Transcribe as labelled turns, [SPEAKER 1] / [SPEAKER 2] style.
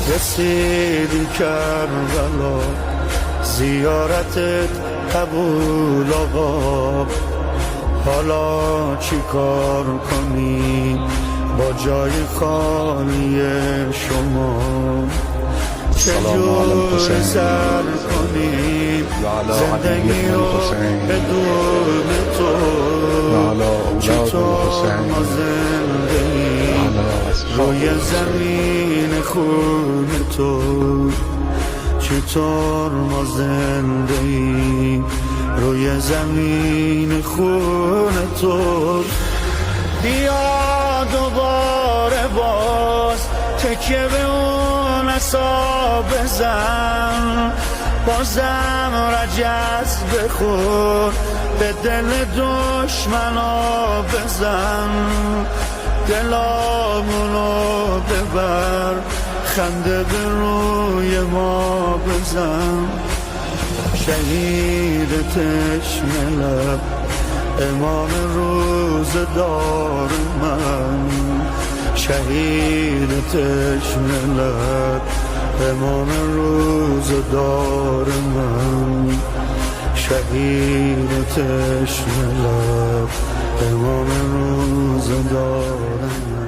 [SPEAKER 1] رسیدی کربلا، زیارتت قبول آقا. حالا چی کار کنیم با جای خالی شما؟ چجور سر کنیم زندگی رو بدون تو؟ چطور ما زندگی روی زمین خون تو؟ چطور ما زندگی روی زمین خون تو؟ بیا دوباره باز تکیه به اون عصا بزن، بازم رجز بخور به دل دشمنا بزن. دلامونو ببر خنده به روی ما بزن. شهید تشنه لب امام روزدار من، شهید تشنه لب امام روزدار من، شهید تشنه لب امام روزدار من.